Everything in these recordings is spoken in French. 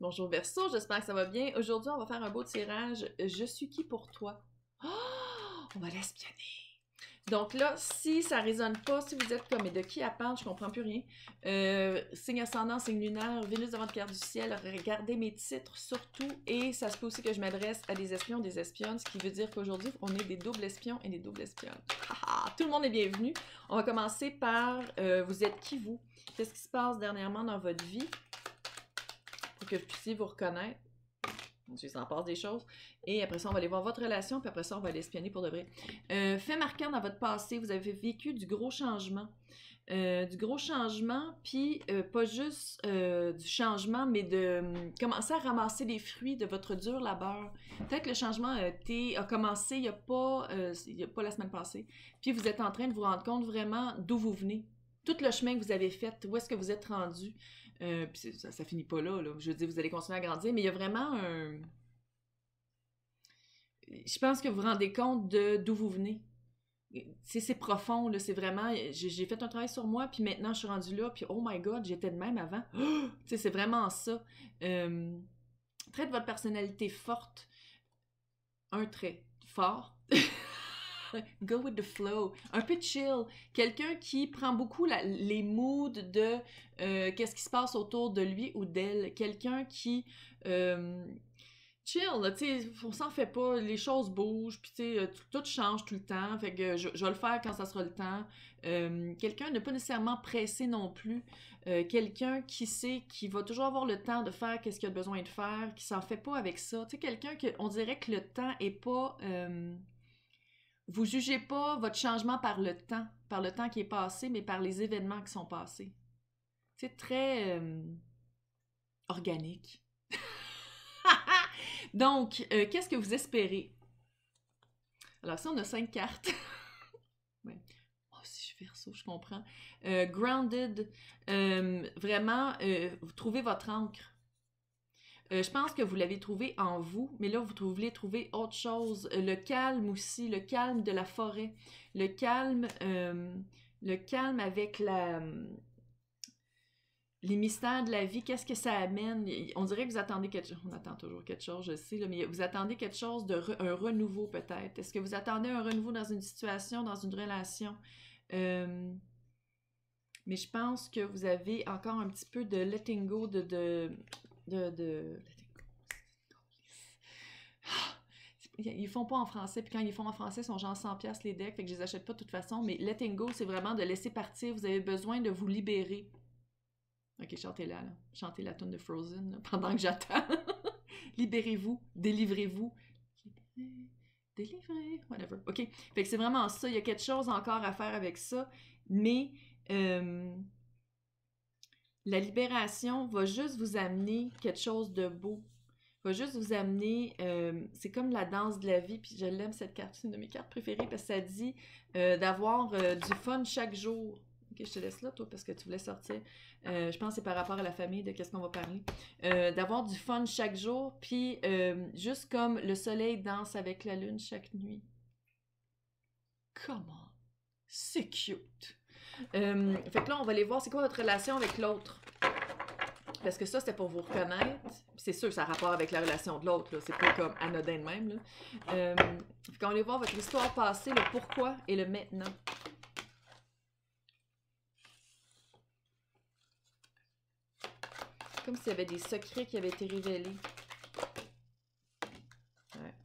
Bonjour Verseau, j'espère que ça va bien. Aujourd'hui, on va faire un beau tirage. Je suis qui pour toi? Oh, on va l'espionner. Donc là, si ça résonne pas, si vous êtes comme, mais de qui elle parle, je comprends plus rien. Signe ascendant, signe lunaire, Vénus devant le cœur du ciel, regardez mes titres surtout. Et ça se peut aussi que je m'adresse à des espions, des espionnes, ce qui veut dire qu'aujourd'hui, on est des doubles espions et des doubles espionnes. Tout le monde est bienvenu. On va commencer par, vous êtes qui vous? Qu'est-ce qui se passe dernièrement dans votre vie? Pour que je puisse vous reconnaître. Il s'en passe des choses. Et après ça, on va aller voir votre relation, puis après ça, on va l'espionner pour de vrai. Fait marquant dans votre passé, vous avez vécu du gros changement. Puis pas juste du changement, mais de commencer à ramasser les fruits de votre dur labeur. Peut-être que le changement a commencé il n'y a pas la semaine passée. Puis vous êtes en train de vous rendre compte vraiment d'où vous venez. Tout le chemin que vous avez fait, où est-ce que vous êtes rendu. Puis ça finit pas là. Je veux dire, vous allez continuer à grandir, mais il y a vraiment un... Je pense que vous vous rendez compte d'où vous venez. C'est profond, là, c'est vraiment... J'ai fait un travail sur moi, puis maintenant, je suis rendue là, puis oh my God, j'étais de même avant. C'est vraiment ça. Trait de votre personnalité forte. Un trait fort. Go with the flow. Un peu chill. Quelqu'un qui prend beaucoup les moods de qu'est-ce qui se passe autour de lui ou d'elle. Quelqu'un qui chill, tu sais, on s'en fait pas, les choses bougent, puis tu sais, tout change tout le temps, fait que je vais le faire quand ça sera le temps. Quelqu'un n'est pas nécessairement pressé non plus. Quelqu'un qui sait qu'il va toujours avoir le temps de faire qu'est-ce qu'il a besoin de faire, qui s'en fait pas avec ça. Tu sais, quelqu'un que on dirait que le temps est pas... Vous jugez pas votre changement par le temps qui est passé, mais par les événements qui sont passés. C'est très organique. Donc, qu'est-ce que vous espérez? Alors, ça, on a 5 cartes. Ouais. Oh, si je suis Verseau, je comprends. Grounded, vraiment, vous trouvez votre ancre. Je pense que vous l'avez trouvé en vous, mais là, vous voulez trouver autre chose. Le calme aussi, le calme de la forêt. Le calme avec les mystères de la vie. Qu'est-ce que ça amène? On dirait que vous attendez quelque chose. On attend toujours quelque chose, je sais, là, mais vous attendez quelque chose un renouveau peut-être. Est-ce que vous attendez un renouveau dans une situation, dans une relation? Mais je pense que vous avez encore un petit peu de letting go, Ils font pas en français, puis quand ils font en français, ils sont genre 100$ les decks, fait que je les achète pas de toute façon, mais letting go, c'est vraiment de laisser partir, vous avez besoin de vous libérer. Ok, chantez-la, là. Chantez la tune de Frozen, là, pendant que j'attends. Libérez-vous, délivrez-vous. Délivrez, whatever. Ok, fait que c'est vraiment ça, il y a quelque chose encore à faire avec ça, mais la libération va juste vous amener quelque chose de beau. Va juste vous amener, c'est comme la danse de la vie, puis je l'aime cette carte, c'est une de mes cartes préférées parce que ça dit d'avoir du fun chaque jour. Ok, je te laisse là, toi, parce que tu voulais sortir. Je pense que c'est par rapport à la famille, de qu'est-ce qu'on va parler. D'avoir du fun chaque jour, puis juste comme le soleil danse avec la lune chaque nuit. Come on! C'est cute! Fait que là, on va aller voir c'est quoi votre relation avec l'autre. Parce que ça, c'était pour vous reconnaître. C'est sûr que ça a rapport avec la relation de l'autre. C'est pas comme anodin de même. Là. Quand on va voir votre histoire passée, le pourquoi et le maintenant. Comme s'il y avait des secrets qui avaient été révélés. Ouais.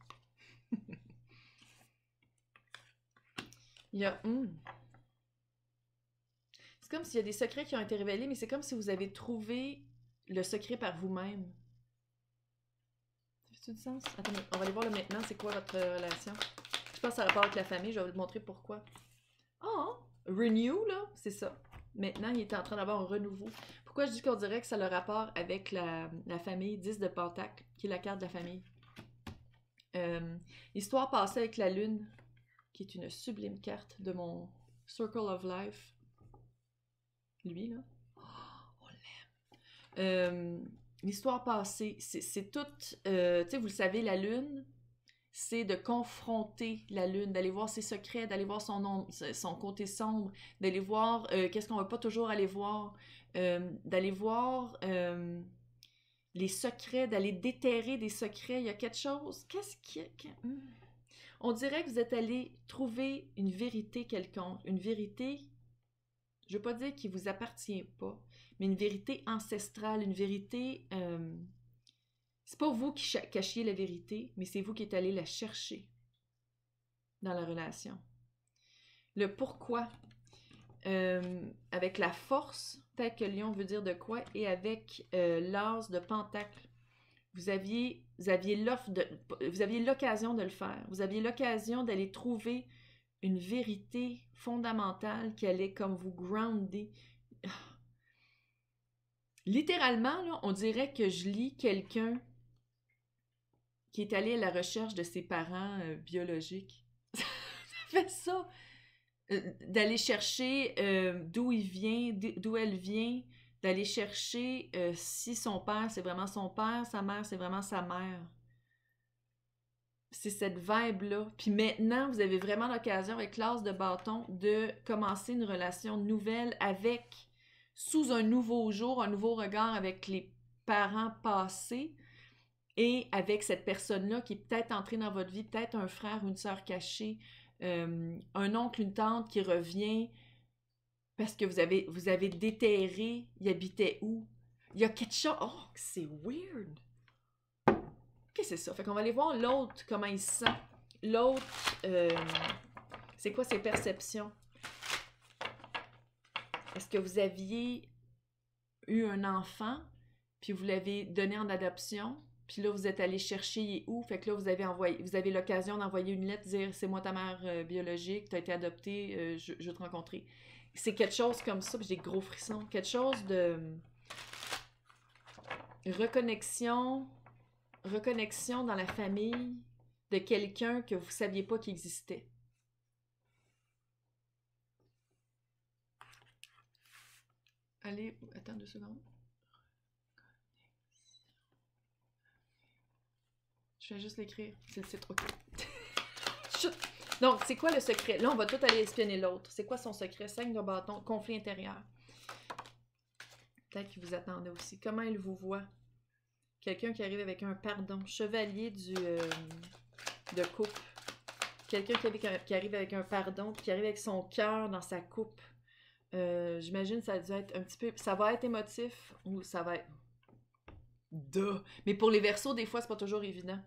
Il y a... C'est comme s'il y a des secrets qui ont été révélés, mais c'est comme si vous avez trouvé le secret par vous-même. Ça fait-tu du sens? Attendez, on va aller voir le maintenant, c'est quoi votre relation? Je pense que ça a rapport avec la famille, je vais vous montrer pourquoi. Oh! Renew, là, c'est ça. Maintenant, il est en train d'avoir un renouveau. Pourquoi je dis qu'on dirait que ça a le rapport avec la famille 10 de Pentacle, qui est la carte de la famille? Histoire passée avec la lune, qui est une sublime carte de mon Circle of Life. Lui, là. Oh, on l'aime. L'histoire passée, c'est tout... tu sais, vous le savez, la lune, c'est de confronter la lune, d'aller voir ses secrets, d'aller voir son côté sombre, d'aller voir qu'est-ce qu'on ne va pas toujours aller voir, d'aller voir les secrets, d'aller déterrer des secrets. Il y a quelque chose. Qu'est-ce qui... On dirait que vous êtes allé trouver une vérité quelconque. Une vérité, je ne veux pas dire qui ne vous appartient pas, mais une vérité ancestrale, une vérité... c'est pas vous qui cachiez la vérité, mais c'est vous qui êtes allé la chercher dans la relation. Le pourquoi, avec la force, peut-être que Lion veut dire de quoi, et avec l'as de Pentacle, vous aviez l'occasion de le faire. Vous aviez l'occasion d'aller trouver une vérité fondamentale qui allait comme vous grounder. Littéralement, là, on dirait que je lis quelqu'un qui est allé à la recherche de ses parents biologiques. Ça fait ça. D'aller chercher d'où il vient, d'où elle vient, d'aller chercher si son père, c'est vraiment son père, sa mère, c'est vraiment sa mère. C'est cette vibe-là. Puis maintenant, vous avez vraiment l'occasion, avec l'as de bâton, de commencer une relation nouvelle sous un nouveau jour, un nouveau regard avec les parents passés et avec cette personne-là qui est peut-être entrée dans votre vie, peut-être un frère ou une sœur cachée, un oncle, une tante qui revient parce que vous avez déterré, il habitait où? Il y a quelque chose... Oh, c'est weird! Qu'est-ce que c'est ça? Fait qu'on va aller voir l'autre, comment il se sent. L'autre, c'est quoi ses perceptions? Est-ce que vous aviez eu un enfant, puis vous l'avez donné en adoption, puis là, vous êtes allé chercher, il est où? Fait que là, vous avez l'occasion d'envoyer une lettre, dire « C'est moi ta mère biologique, tu as été adoptée, je veux te rencontrer. » C'est quelque chose comme ça, puis j'ai des gros frissons. Quelque chose de reconnexion dans la famille de quelqu'un que vous ne saviez pas qu'il existait. Allez, attends 2 secondes. Je vais juste l'écrire. C'est le titre, ok. Donc, c'est quoi le secret? Là, on va tout aller espionner l'autre. C'est quoi son secret? 5 de bâton, conflit intérieur. Peut-être qu'il vous attendait aussi. Comment il vous voit? Quelqu'un qui arrive avec un pardon. Chevalier de coupe. Quelqu'un qui arrive avec un pardon, qui arrive avec son cœur dans sa coupe. J'imagine que ça a dû être un petit peu... Ça va être émotif ou ça va être... Mais pour les Verseaux, des fois, c'est pas toujours évident.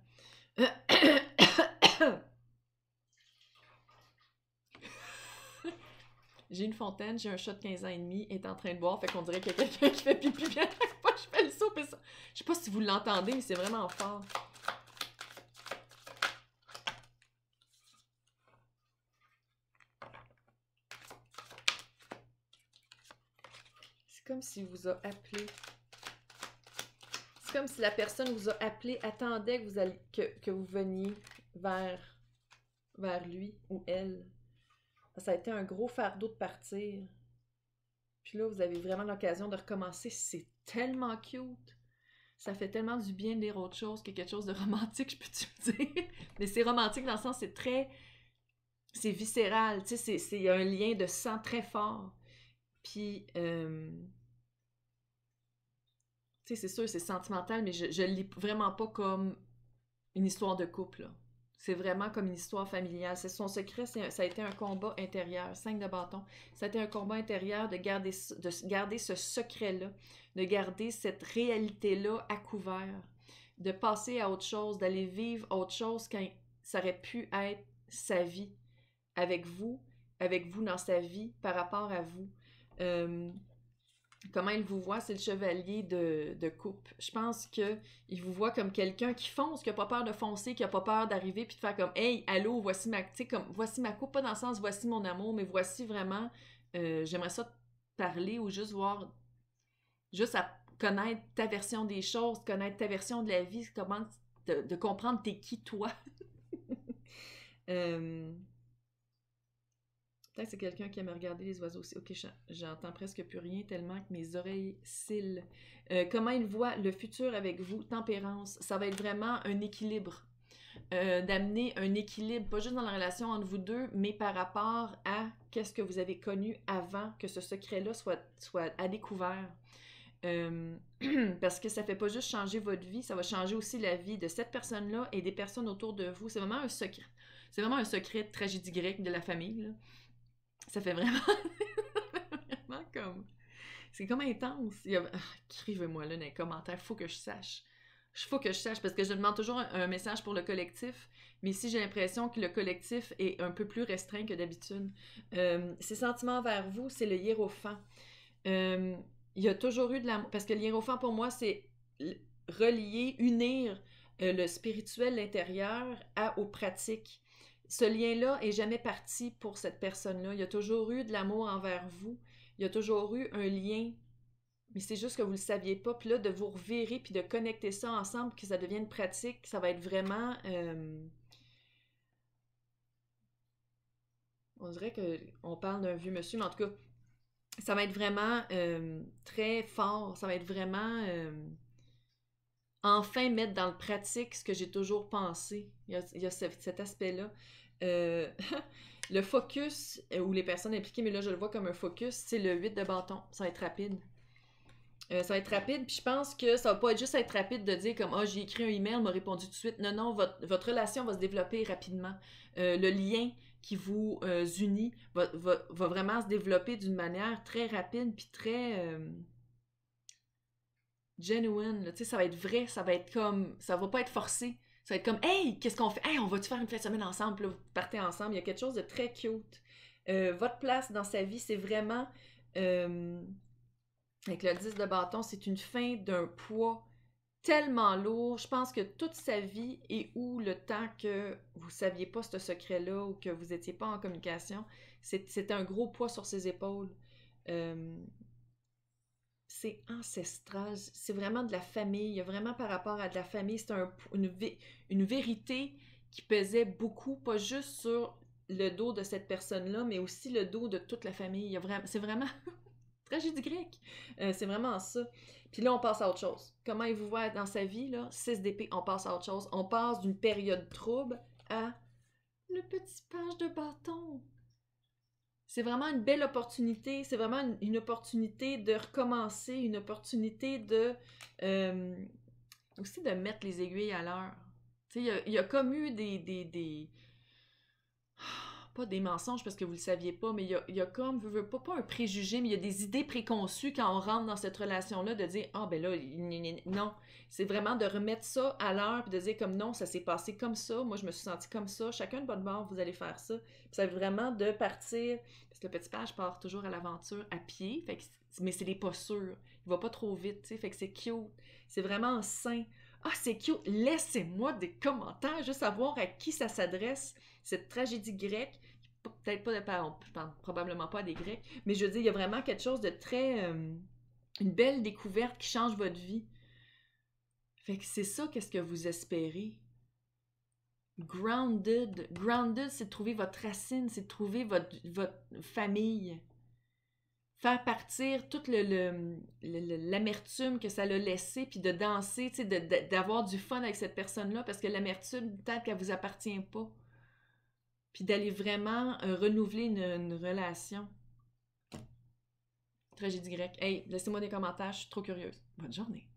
J'ai une fontaine, j'ai un chat de 15 ans et demi, est en train de boire, fait qu'on dirait qu'il y a quelqu'un qui fait pipi bien à chaque fois que je fais le saut. Je sais pas si vous l'entendez, mais c'est vraiment fort. C'est comme s'il vous a appelé. C'est comme si la personne vous a appelé, attendait que vous veniez vers lui ou elle. Ça a été un gros fardeau de partir. Puis là, vous avez vraiment l'occasion de recommencer. C'est tellement cute. Ça fait tellement du bien de lire autre chose que quelque chose de romantique, je peux-tu me dire? Mais c'est romantique dans le sens, c'est très... C'est viscéral, tu sais, c'est un lien de sang très fort. Puis... tu sais, c'est sûr, c'est sentimental, mais je le lis vraiment pas comme une histoire de couple, là. C'est vraiment comme une histoire familiale. C'est son secret, ça a été un combat intérieur. 5 de bâton. Ça a été un combat intérieur de garder ce secret-là, de garder cette réalité-là à couvert, de passer à autre chose, d'aller vivre autre chose quand ça aurait pu être sa vie avec vous dans sa vie par rapport à vous. Comment il vous voit, c'est le chevalier de coupe. Je pense qu'il vous voit comme quelqu'un qui fonce, qui n'a pas peur de foncer, qui n'a pas peur d'arriver puis de faire comme « Hey, allô, voici ma coupe », pas dans le sens « Voici mon amour », mais voici vraiment, j'aimerais ça te parler ou juste voir, juste à connaître ta version des choses, connaître ta version de la vie, comment de comprendre t'es qui, toi. Peut-être que c'est quelqu'un qui aime regarder les oiseaux aussi. Ok, j'entends presque plus rien tellement que mes oreilles scillent. Comment il voit le futur avec vous? Tempérance. Ça va être vraiment un équilibre. D'amener un équilibre, pas juste dans la relation entre vous deux, mais par rapport à qu'est-ce que vous avez connu avant que ce secret-là soit à découvert. Euh, parce que ça fait pas juste changer votre vie, ça va changer aussi la vie de cette personne-là et des personnes autour de vous. C'est vraiment un secret. C'est vraiment un secret de tragédie grecque de la famille, là. Ça fait vraiment, vraiment comme... C'est comme intense. Écrivez-moi là dans les commentaires, faut que je sache. Faut que je sache, parce que je demande toujours un message pour le collectif, mais ici j'ai l'impression que le collectif est un peu plus restreint que d'habitude. Ces sentiments envers vous, c'est le hiérophant. Euh, il y a toujours eu de l'amour, parce que le hiérophant pour moi, c'est relier, unir le spirituel, l'intérieur, aux pratiques. Ce lien-là est jamais parti pour cette personne-là. Il y a toujours eu de l'amour envers vous. Il y a toujours eu un lien, mais c'est juste que vous le saviez pas. Puis là, de vous revirer puis de connecter ça ensemble, que ça devienne pratique, ça va être vraiment... on dirait qu'on parle d'un vieux monsieur, mais en tout cas, ça va être vraiment très fort. Ça va être vraiment... enfin mettre dans le pratique ce que j'ai toujours pensé. Il y a cet aspect-là. Euh, le focus, ou les personnes impliquées, mais là je le vois comme un focus, c'est le 8 de bâton. Ça va être rapide. Ça va être rapide, puis je pense que ça va pas être juste être rapide de dire comme « Ah, j'ai écrit un email, elle m'a répondu tout de suite. » Non, non, votre relation va se développer rapidement. Le lien qui vous unit va vraiment se développer d'une manière très rapide, puis très genuine. Là. Tu sais, ça va être vrai, ça va être comme... Ça va pas être forcé. Ça va être comme « Hey, qu'est-ce qu'on fait? Hey, on va-tu faire une fin de semaine ensemble? » Puis là, vous partez ensemble. Il y a quelque chose de très cute. Votre place dans sa vie, c'est vraiment... avec le 10 de bâton, c'est une fin d'un poids tellement lourd. Je pense que toute sa vie et où le temps que vous saviez pas ce secret-là ou que vous étiez pas en communication, c'était un gros poids sur ses épaules. Euh, c'est ancestral, c'est vraiment de la famille. Il y a vraiment par rapport à de la famille, c'est une vérité qui pesait beaucoup, pas juste sur le dos de cette personne-là, mais aussi le dos de toute la famille. C'est vraiment tragédie grecque. C'est vraiment ça. Puis là, on passe à autre chose. Comment il vous voit dans sa vie, là? 6 d'épée, on passe à autre chose. On passe d'une période trouble à le petit page de bâton. C'est vraiment une belle opportunité. C'est vraiment une opportunité de recommencer, une opportunité de... aussi de mettre les aiguilles à l'heure. Tu sais, il y a comme eu des pas des mensonges parce que vous le saviez pas, mais il y a comme, pas un préjugé, mais il y a des idées préconçues quand on rentre dans cette relation-là, de dire, ah ben là, non. C'est vraiment de remettre ça à l'heure, puis de dire comme non, ça s'est passé comme ça, moi je me suis sentie comme ça, chacun de votre bord, vous allez faire ça. Puis ça veut vraiment de partir, parce que le petit page part toujours à l'aventure à pied, fait que, mais c'est des pas sûrs. Il va pas trop vite, tu sais, fait que c'est cute. C'est vraiment sain. Ah, c'est cute. Laissez-moi des commentaires, juste savoir à qui ça s'adresse, cette tragédie grecque. Peut-être pas de parents, je parle probablement pas à des Grecs, mais je veux dire, il y a vraiment quelque chose de très... une belle découverte qui change votre vie. Fait que c'est ça, qu'est-ce que vous espérez. Grounded. Grounded, c'est de trouver votre racine, c'est de trouver votre famille. Faire partir toute l'amertume que ça l'a laissé, puis de danser, tu sais, d'avoir du fun avec cette personne-là, parce que l'amertume, peut-être qu'elle vous appartient pas. Puis d'aller vraiment renouveler une relation. Tragédie grecque. Hey, laissez-moi des commentaires, je suis trop curieuse. Bonne journée.